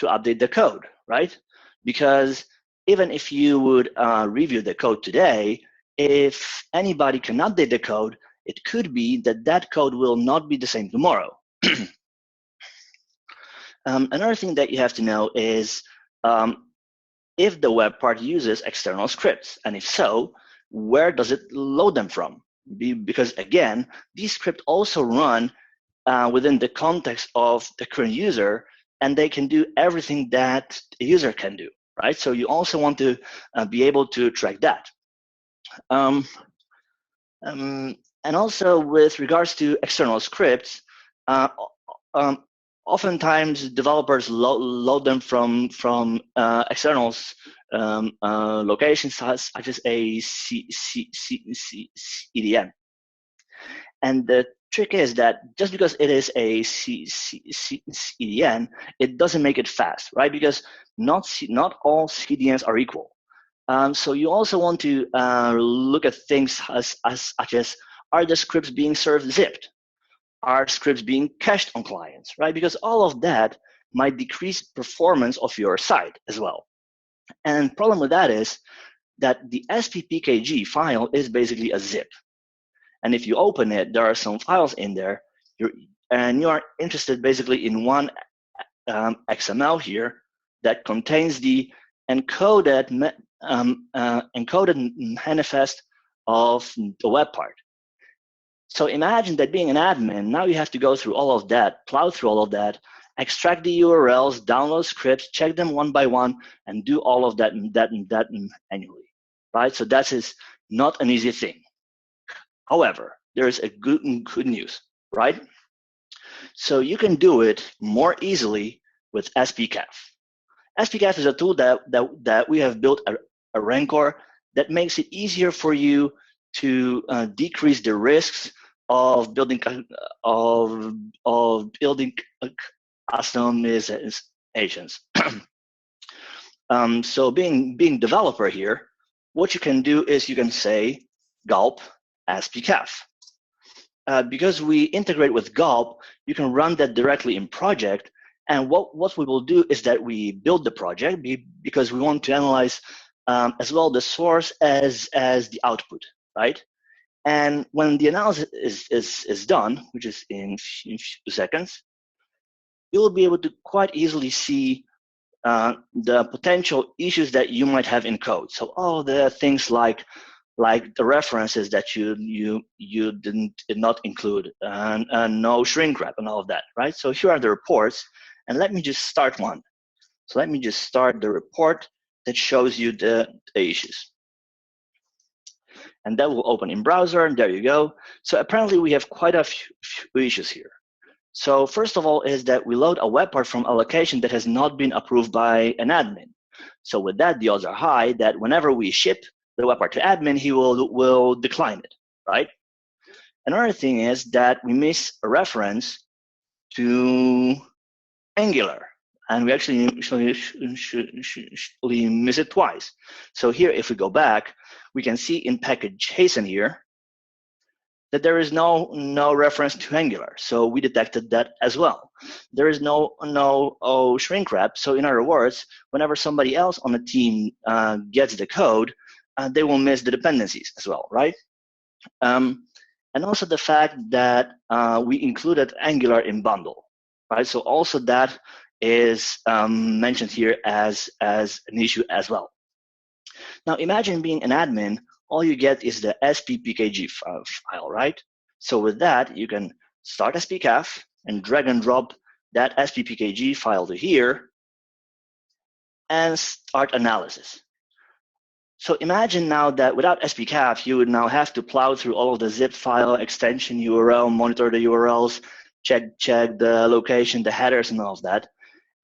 Speaker 3: update the code, right? Because even if you would review the code today, if anybody can update the code, it could be that that code will not be the same tomorrow. Another thing that you have to know is if the web part uses external scripts, and if so, where does it load them from? Because again, these scripts also run within the context of the current user, and they can do everything that a user can do, right? So you also want to be able to track that. And also with regards to external scripts, oftentimes developers load them from externals locations such as a CDN. And the trick is that just because it is a CDN, it doesn't make it fast, right? Because not all CDNs are equal. So you also want to look at things such as, are the scripts being served zipped? Are scripts being cached on clients, right? Because all of that might decrease performance of your site as well. And the problem with that is that the sppkg file is basically a zip. And if you open it, there are some files in there, and you are interested basically in one XML here that contains the encoded manifest of the web part. So imagine that being an admin, now you have to go through all of that, plow through all of that, extract the URLs, download scripts, check them one by one, and do all of that manually, right? So that is not an easy thing. However, there is a good news, right? So you can do it more easily with SPCAF. SPCAF is a tool that we have built a Rencore that makes it easier for you to decrease the risks of building customizations. So being developer here, what you can do is you can say gulp SPCAF. Because we integrate with gulp, you can run that directly in project. And what we will do is that we build the project because we want to analyze as well the source as the output, right? And when the analysis is done, which is in a few seconds, you'll be able to quite easily see the potential issues that you might have in code. So all the things like the references that you did not include, and no shrink wrap and all of that, right? So here are the reports, and let me just start one. So let me just start the report that shows you the issues. And that will open in browser, and there you go. So apparently we have quite a few issues here. So first of all is that we load a Webpart from a location that has not been approved by an admin. So with that, the odds are high that whenever we ship the Webpart to admin, he will decline it, right? Another thing is that we miss a reference to Angular, and we actually miss it twice. So here, if we go back, we can see in package.json here that there is no reference to Angular. So we detected that as well. There is no shrink wrap. So in other words, whenever somebody else on the team gets the code, they will miss the dependencies as well, right? And also the fact that we included Angular in bundle, right? So also that is mentioned here as an issue as well. Now imagine being an admin, all you get is the SPPKG file, right? So with that, you can start SPCAF and drag and drop that SPPKG file to here and start analysis. So imagine now that without SPCAF, you would now have to plow through all of the zip file, extension URL, monitor the URLs, check the location, the headers, and all of that.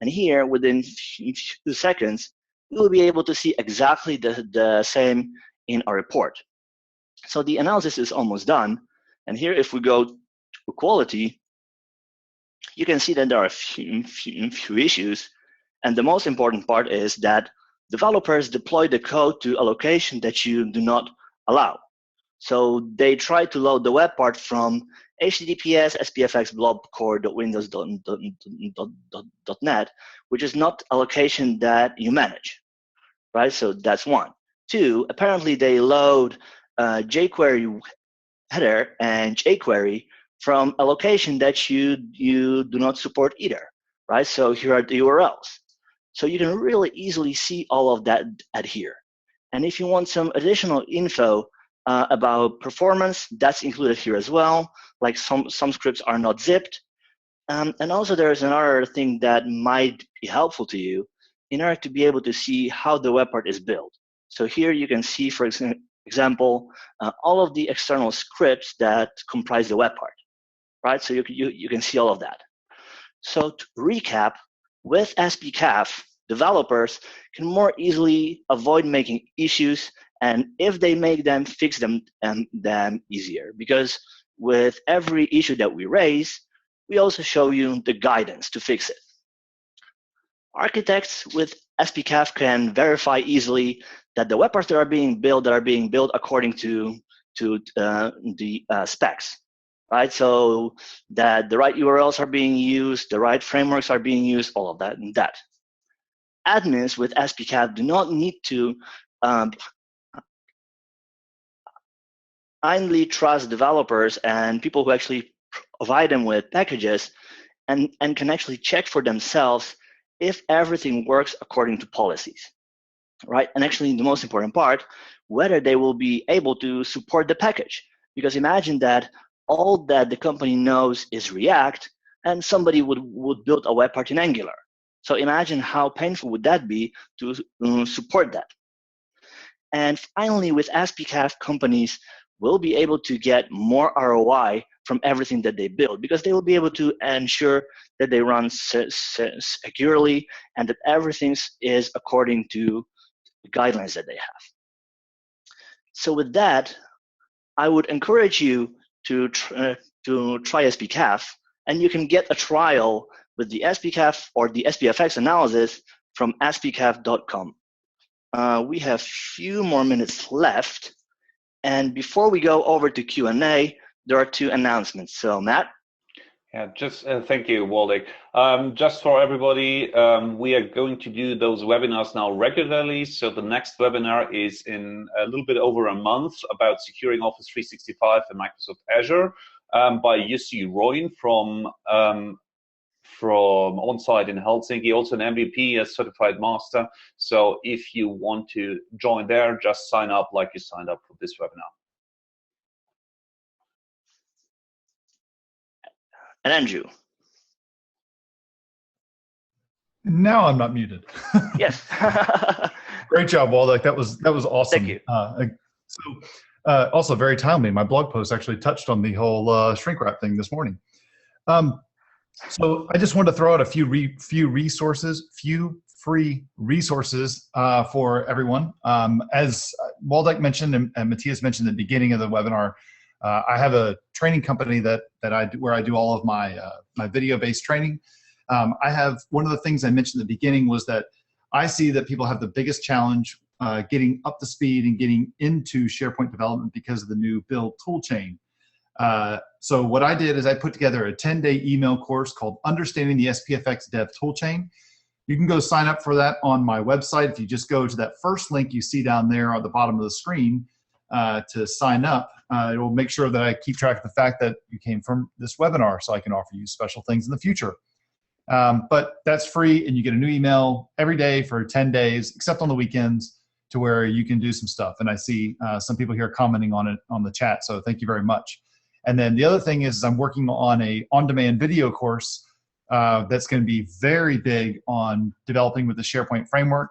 Speaker 3: And here, within a few seconds, you will be able to see exactly the same in our report. So the analysis is almost done. And here, if we go to quality, you can see that there are a few issues. And the most important part is that developers deploy the code to a location that you do not allow. So they try to load the web part from HTTPS, SPFX, blob, core.windows.net, which is not a location that you manage, right? So that's one. Two, apparently they load jQuery header and jQuery from a location that you do not support either, right? So here are the URLs. So you can really easily see all of that at here. And if you want some additional info about performance, that's included here as well. Like some scripts are not zipped. And also there's another thing that might be helpful to you in order to be able to see how the web part is built. So here you can see, for example, all of the external scripts that comprise the web part, right? So you can see all of that. So to recap, with SPCAF, developers can more easily avoid making issues, and if they make them, fix them easier. Because with every issue that we raise, we also show you the guidance to fix it. Architects with SPCAF can verify easily that the web parts that are being built according to the specs, right? So that the right URLs are being used, the right frameworks are being used, all of that and that. Admins with SPCAF do not need to blindly trust developers and people who actually provide them with packages, and can actually check for themselves if everything works according to policies, right? And actually the most important part, whether they will be able to support the package. Because imagine that all that the company knows is React, and somebody would build a web part in Angular. So imagine how painful would that be to support that. And finally, with SPCAF, companies will be able to get more ROI from everything that they build, because they will be able to ensure that they run securely and that everything is according to the guidelines that they have. So with that, I would encourage you to try SPCAF, and you can get a trial with the SPCAF or the SPFX analysis from spcaf.com. We have a few more minutes left, and before we go over to Q&A, there are two announcements. So Matt?
Speaker 1: Yeah, just thank you, Waldek. Just for everybody, we are going to do those webinars now regularly. So the next webinar is in a little bit over a month about securing Office 365 and Microsoft Azure by Jussi Roin from on-site in Helsinki, also an MVP, a certified master. So if you want to join there, just sign up like you signed up for this webinar.
Speaker 3: And Andrew.
Speaker 2: Now I'm not muted.
Speaker 3: Yes.
Speaker 2: Great job, Waldek. That was awesome.
Speaker 3: Thank you.
Speaker 2: Also very timely. My blog post actually touched on the whole shrink wrap thing this morning. So I just wanted to throw out a few free resources for everyone. As Waldek mentioned and Matthias mentioned at the beginning of the webinar, I have a training company where I do all of my my video-based training. I have one of the things I mentioned at the beginning was that I see that people have the biggest challenge getting up to speed and getting into SharePoint development because of the new build toolchain. So what I did is I put together a 10-day email course called Understanding the SPFX Dev Toolchain. You can go sign up for that on my website. If you just go to that first link you see down there on the bottom of the screen to sign up, it will make sure that I keep track of the fact that you came from this webinar so I can offer you special things in the future. But that's free, and you get a new email every day for 10 days, except on the weekends, to where you can do some stuff. And I see some people here commenting on it on the chat, so thank you very much. And then the other thing is I'm working on a on-demand video course that's going to be very big on developing with the SharePoint framework.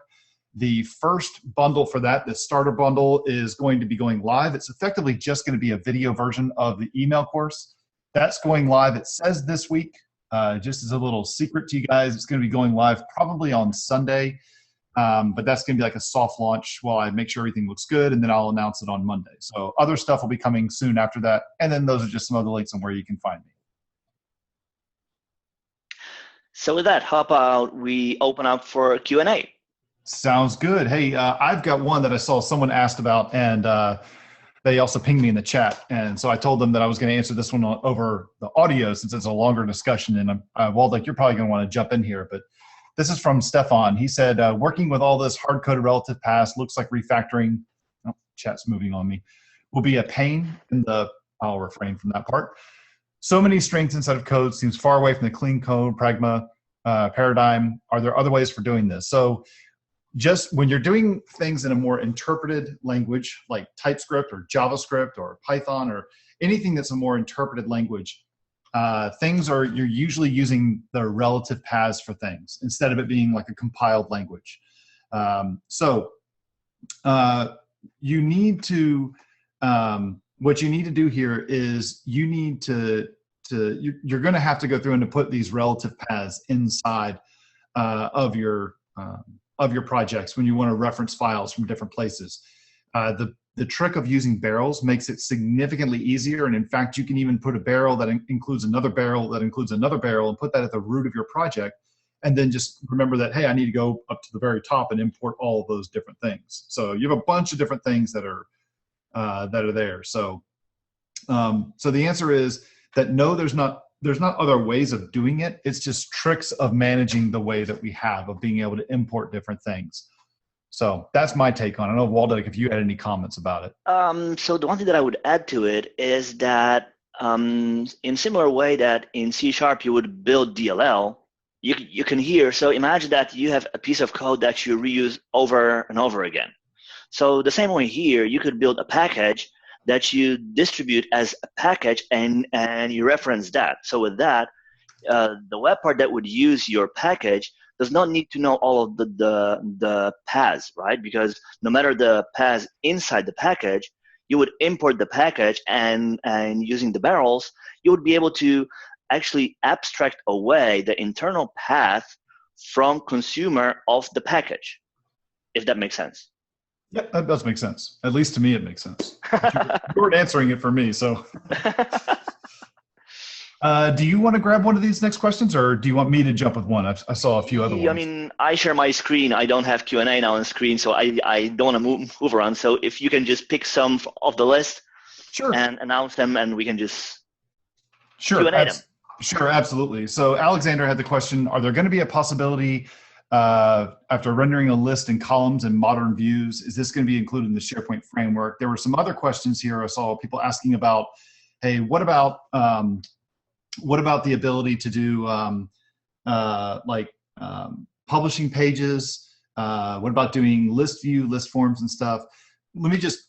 Speaker 2: The first bundle for that, the starter bundle, is going to be going live. It's effectively just going to be a video version of the email course. That's going live, it says this week. Just as a little secret to you guys, it's going to be going live probably on Sunday, but that's going to be like a soft launch while I make sure everything looks good, and then I'll announce it on Monday. So other stuff will be coming soon after that, and then those are just some other links on where you can find me.
Speaker 3: So with that, how about we open up for Q&A?
Speaker 2: Sounds good. Hey, I've got one that I saw someone asked about, and they also pinged me in the chat. And so I told them that I was going to answer this one over the audio since it's a longer discussion. And Waldek, you're probably going to want to jump in here. But this is from Stefan. He said, working with all this hard-coded relative paths looks like refactoring, oh, chat's moving on me, will be a pain in the, I'll refrain from that part. So many strings inside of code seems far away from the clean code pragma paradigm. Are there other ways for doing this? So just when you're doing things in a more interpreted language like TypeScript or JavaScript or Python or anything that's a more interpreted language, you're usually using the relative paths for things instead of it being like a compiled language. You need to, what you need to do here is you need to you're going to have to go through and to put these relative paths inside of your projects when you want to reference files from different places. The trick of using barrels makes it significantly easier, and in fact, you can even put a barrel that includes another barrel that includes another barrel and put that at the root of your project, and then just remember that, hey, I need to go up to the very top and import all of those different things. So you have a bunch of different things that are there. So the answer is that no, there's not other ways of doing it. It's just tricks of managing the way that we have of being able to import different things. So that's my take on it. I don't know, Waldek, if you had any comments about it.
Speaker 3: So the one thing that I would add to it is that in similar way that in C# you would build DLL, you can hear, so imagine that you have a piece of code that you reuse over and over again. So the same way here, you could build a package that you distribute as a package and you reference that. So with that, the Webpart that would use your package does not need to know all of the paths, right? Because no matter the paths inside the package, you would import the package and using the barrels, you would be able to actually abstract away the internal path from consumer of the package, if that makes sense.
Speaker 2: Yeah, that does make sense. At least to me, it makes sense. You weren't answering it for me, so. Do you want to grab one of these next questions, or do you want me to jump with one? I saw a few other ones.
Speaker 3: I mean, I share my screen. I don't have Q&A now on screen, so I don't want to move around. So if you can just pick some off the list,
Speaker 2: sure,
Speaker 3: and announce them, and we can just
Speaker 2: sure,
Speaker 3: Q&A them.
Speaker 2: Sure, absolutely. So Alexander had the question, are there going to be a possibility after rendering a list in columns and modern views, is this going to be included in the SharePoint framework? There were some other questions here. I saw people asking about, hey, what about the ability to do publishing pages? What about doing list view, list forms and stuff?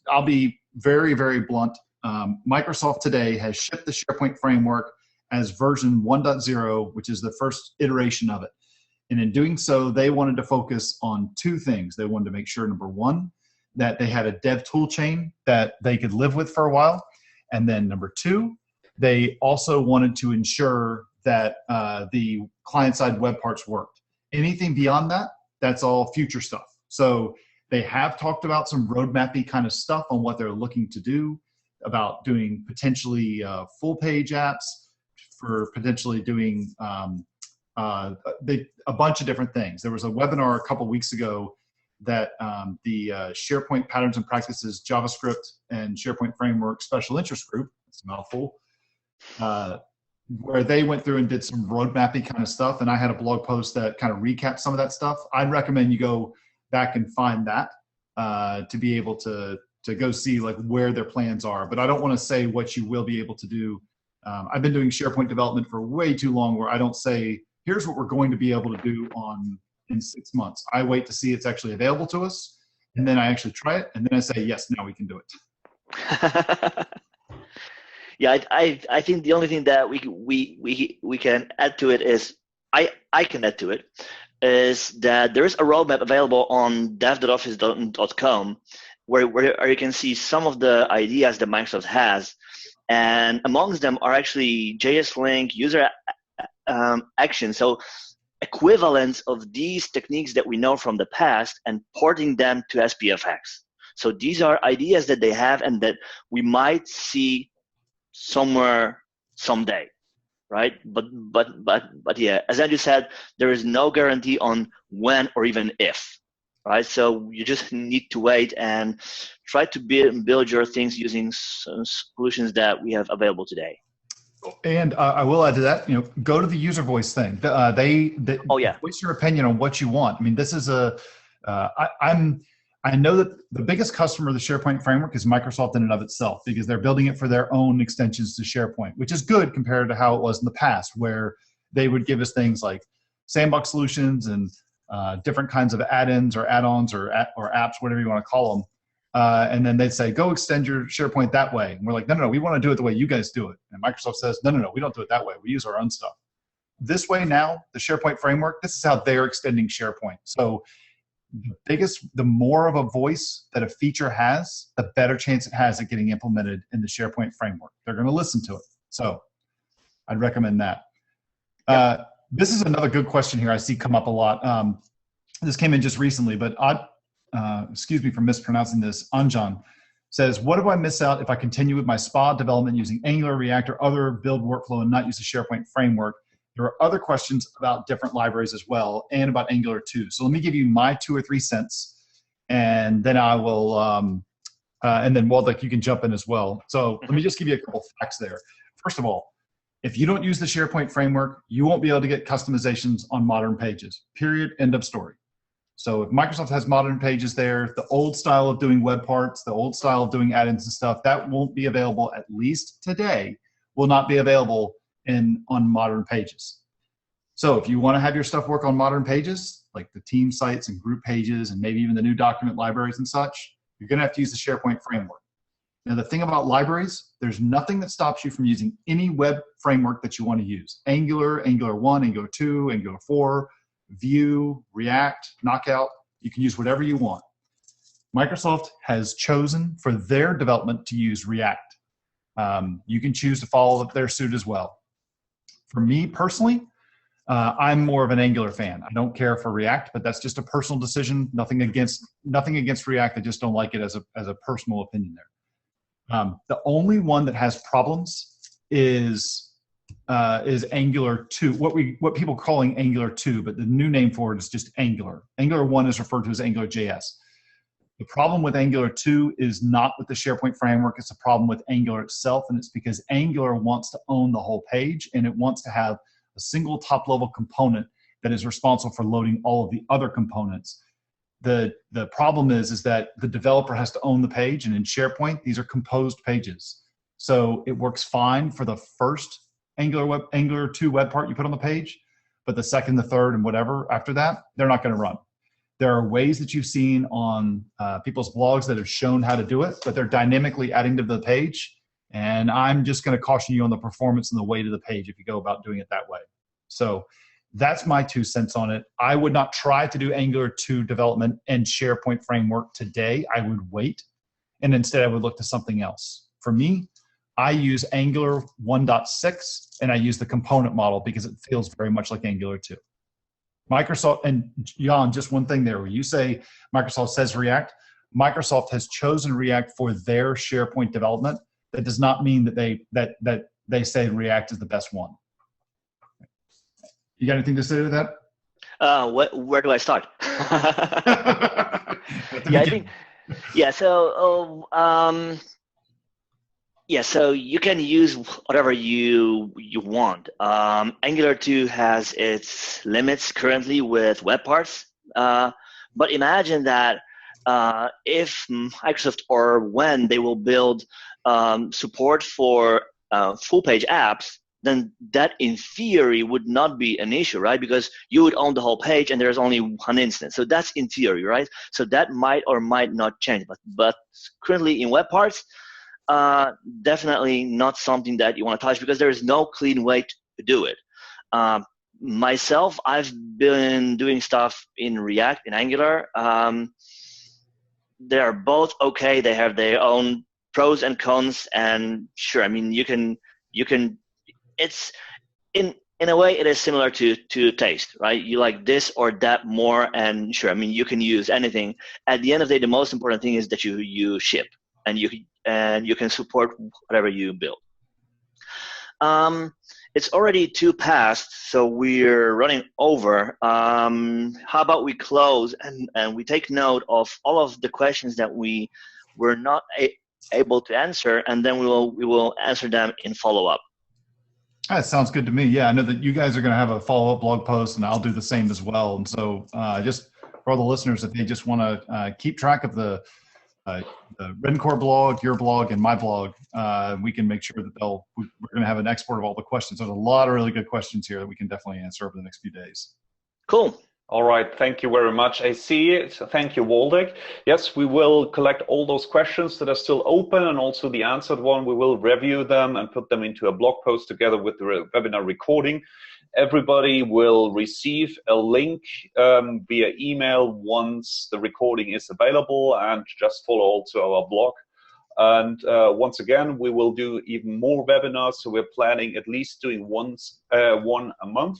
Speaker 2: I'll be very, very blunt. Microsoft today has shipped the SharePoint framework as version 1.0, which is the first iteration of it. And in doing so, they wanted to focus on two things. They wanted to make sure, number one, that they had a dev toolchain that they could live with for a while. And then number two, they also wanted to ensure that the client-side web parts worked. Anything beyond that, that's all future stuff. So they have talked about some roadmap-y kind of stuff on what they're looking to do, about doing potentially full-page apps, for potentially doing a bunch of different things. There was a webinar a couple weeks ago that the SharePoint Patterns and Practices JavaScript and SharePoint Framework Special Interest Group, it's a mouthful, where they went through and did some roadmapping kind of stuff, and I had a blog post that kind of recapped some of that stuff. I'd recommend you go back and find that to be able to go see like where their plans are. But I don't want to say what you will be able to do. I've been doing SharePoint development for way too long where I don't say, here's what we're going to be able to do in 6 months. I wait to see it's actually available to us, and then I actually try it, and then I say, yes, now we can do it.
Speaker 3: Yeah, I think the only thing that we can add to it is, I can add to it, is that there is a roadmap available on dev.office.com where you can see some of the ideas that Microsoft has, and amongst them are actually JS Link, user action, so equivalents of these techniques that we know from the past and porting them to SPFX. So these are ideas that they have and that we might see somewhere someday, right? But yeah, as Andrew said, there is no guarantee on when or even if, right? So you just need to wait and try to build your things using solutions that we have available today.
Speaker 2: And I will add to that, go to the user voice thing.
Speaker 3: Oh yeah,
Speaker 2: voice your opinion on what you want. I mean, this is I know that the biggest customer of the SharePoint framework is Microsoft in and of itself, because they're building it for their own extensions to SharePoint, which is good compared to how it was in the past, where they would give us things like sandbox solutions and different kinds of add-ins or add-ons or apps, whatever you want to call them. And then they'd say, go extend your SharePoint that way. And we're like, no, we want to do it the way you guys do it. And Microsoft says, no, we don't do it that way. We use our own stuff. This way now, the SharePoint framework, this is how they're extending SharePoint. So the more of a voice that a feature has, the better chance it has at getting implemented in the SharePoint framework. They're going to listen to it. So I'd recommend that. Yep. This is another good question here I see come up a lot. This came in just recently, but excuse me for mispronouncing this. Anjan says, what do I miss out if I continue with my SPA development using Angular, React, or other build workflow and not use the SharePoint framework? There are other questions about different libraries as well, and about Angular too. So let me give you my 2 or 3 cents, and then I will, and then Waldek, you can jump in as well. So let me just give you a couple facts there. First of all, if you don't use the SharePoint framework, you won't be able to get customizations on modern pages, period, end of story. So if Microsoft has modern pages there, the old style of doing web parts, the old style of doing add-ins and stuff, that won't be available, at least today, will not be available on modern pages. So if you want to have your stuff work on modern pages, like the team sites and group pages and maybe even the new document libraries and such, you're going to have to use the SharePoint framework. Now the thing about libraries, there's nothing that stops you from using any web framework that you want to use. Angular, Angular 1, Angular 2, Angular 4, Vue, React, Knockout, you can use whatever you want. Microsoft has chosen for their development to use React. You can choose to follow their suit as well. For me personally, I'm more of an Angular fan. I don't care for React, but that's just a personal decision. Nothing against React. I just don't like it as a personal opinion there. The only one that has problems is Angular 2. What people are calling Angular 2, but the new name for it is just Angular. Angular 1 is referred to as Angular JS. The problem with Angular 2 is not with the SharePoint framework. It's a problem with Angular itself, and it's because Angular wants to own the whole page, and it wants to have a single top-level component that is responsible for loading all of the other components. The problem is that the developer has to own the page, and in SharePoint, these are composed pages. So it works fine for the first Angular 2 web part you put on the page, but the second, the third, and whatever after that, they're not going to run. There are ways that you've seen on people's blogs that have shown how to do it, but they're dynamically adding to the page. And I'm just going to caution you on the performance and the weight of the page if you go about doing it that way. So that's my 2 cents on it. I would not try to do Angular 2 development in SharePoint Framework today. I would wait, and instead I would look to something else. For me, I use Angular 1.6, and I use the component model because it feels very much like Angular 2. Microsoft, and Jan, just one thing there. When you say Microsoft says React, Microsoft has chosen React for their SharePoint development. That does not mean that they say React is the best one. You got anything to say to that?
Speaker 3: Where do I start? Yeah, I think. Yeah. So. Yeah, so you can use whatever you want. Angular 2 has its limits currently with web parts, but imagine that if Microsoft, or when they will build support for full-page apps, then that in theory would not be an issue, right? Because you would own the whole page and there's only one instance. So that's in theory, right? So that might or might not change. But currently in web parts, definitely not something that you want to touch because there is no clean way to do it. Myself, I've been doing stuff in React, in Angular. They're both okay. They have their own pros and cons, and sure, I mean, you can. It's in a way it is similar to taste, right? You like this or that more, and sure, I mean, you can use anything. At the end of the day, the most important thing is that you ship and you can support whatever you build. It's already 2 past, so we're running over. How about we close and we take note of all of the questions that we were not able to answer, and then we will answer them in follow-up.
Speaker 2: That sounds good to me. Yeah, I know that you guys are going to have a follow-up blog post, and I'll do the same as well. And so just for all the listeners, if they just want to keep track of the Rencore blog, your blog, and my blog, we can make sure that we're going to have an export of all the questions. There's a lot of really good questions here that we can definitely answer over the next few days.
Speaker 3: Cool.
Speaker 1: All right, thank you very much, AC. Thank you, Waldek. Yes, we will collect all those questions that are still open and also the answered one. We will review them and put them into a blog post together with the webinar recording. Everybody will receive a link via email once the recording is available, and just follow also our blog. And once again, we will do even more webinars. So we're planning at least doing one a month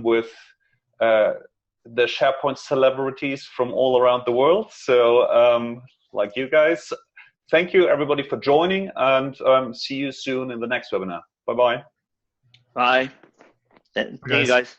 Speaker 1: with the SharePoint celebrities from all around the world. So like you guys, thank you everybody for joining, and see you soon in the next webinar. Bye-bye.
Speaker 3: Bye. Thank you guys.